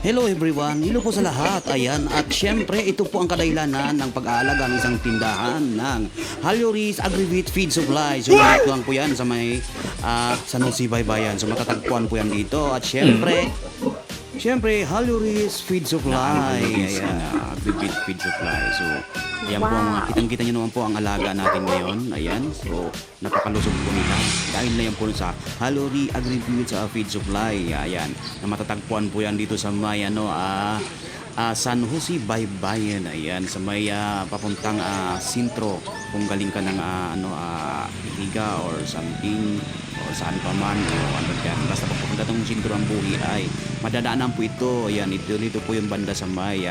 Hello everyone, hello po sa lahat. Ayan, at syempre ito po ang kadahilanan ng pag-aalaga ng isang tindahan ng Halyoris Agrivit Feed Supply. So dito lang po yan sa may San Jose Baybayan. So matatagpuan po yan dito. At syempre Halyoris Feed Supply. Ayan, Agrivit Feed Supply. So ayan po, kitang-kita nyo naman po ang alaga natin ngayon. Ayan, so napakalusog po nila. Dahil na yan po sa Halyoris Agrivit Feed Supply. Ayan, na matatagpuan po yan dito sa may San Jose Baybayan. Ayan, sa may papuntang sintro. Kung galing ka ng Iliga or something or saan pa man o ano dyan. Basta papunta ng sintro ang buhi ay madadaanan po ito. Ayan, dito po yung banda sa may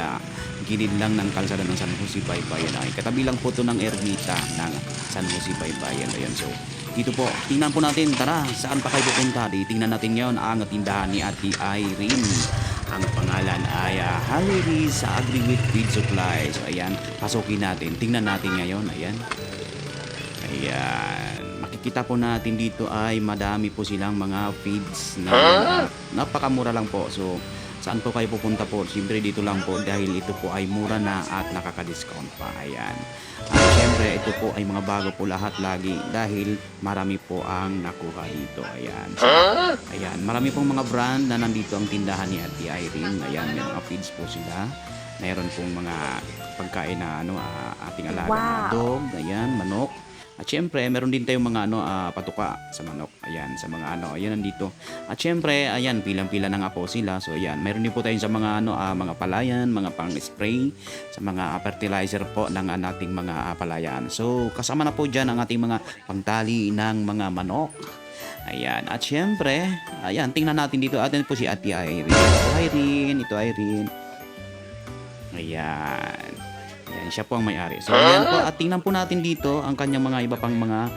gilid lang ng kalsada ng San Jose Baybayan. Ay katabi lang po ito ng ermita ng San Jose Baybayan. Ayan, so dito po, tingnan po natin, tara, saan pa kayo pupunta? Tingnan natin ngayon ang tindahan ni Ate Irene. Ang pangalan ay Halyoris Agrivit Feed Supply. So ayan, pasukin natin, tingnan natin ngayon. Ayan, ayan, makikita po natin dito ay madami po silang mga feeds na napakamura lang po. So saan po kayo pupunta po? Siyempre dito lang po dahil ito po ay mura na at nakaka-discount pa. Ayan. At siyempre ito po ay mga bago po lahat lagi dahil marami po ang nakuha dito. Ayan. So, ayan. Marami pong mga brand na nandito ang tindahan ni Ate Irene. Ayan. May mga feeds po sila. Mayroon pong mga pagkain na ating alaga na dog. Ayan. Manok. At syempre, meron din tayong mga patuka sa manok. Ayan, sa mga ayan nandito. At syempre, ayan, pilang-pila na nga po sila. So ayan, meron din po tayong sa mga mga palayan, mga pang-spray, sa mga fertilizer po ng ating mga palayan. So kasama na po diyan ang ating mga pangtali ng mga manok. Ayan, at syempre, ayan, tingnan natin dito. Atin po si Ate Irene. Ito Irene. Ayan. Ayan, siya po ang may-ari. So, ayan po. At tingnan po natin dito ang kanyang mga iba pang mga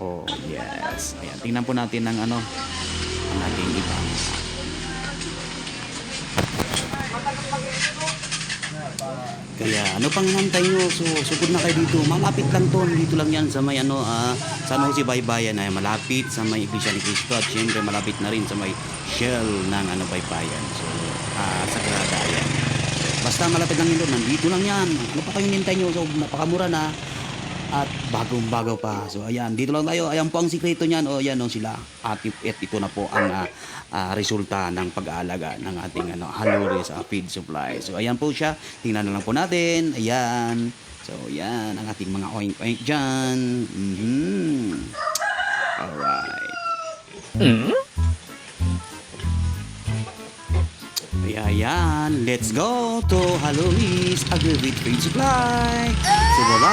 oh, yes. Ayan, tingnan po natin ang ang ating iba. Kaya, ano pang hinantay nyo? So, sugod na kayo dito. Malapit lang to. Dito lang yan sa may San Jose Baybayan. Ay, malapit sa may Iglesia ni Cristo. At syempre, malapit na rin sa may Shell ng Baybayan. So, Sagrada. Ayan. Basta malapit lang yun, nandito lang yan. Ano pa kayong nintay nyo? So, napakamura na. At bagong-bago pa. So, ayan, dito lang tayo. Ayan po ang sikreto niyan. O, ayan sila. At ito na po ang resulta ng pag-aalaga ng ating Halyoris Feed Supply. So, ayan po siya. Tingnan na lang po natin. Ayan. So, ayan, ang ating mga oink-oink dyan. Alright. Ayan, let's go to Halyoris Agrivit Feed Supply. So, bye-bye.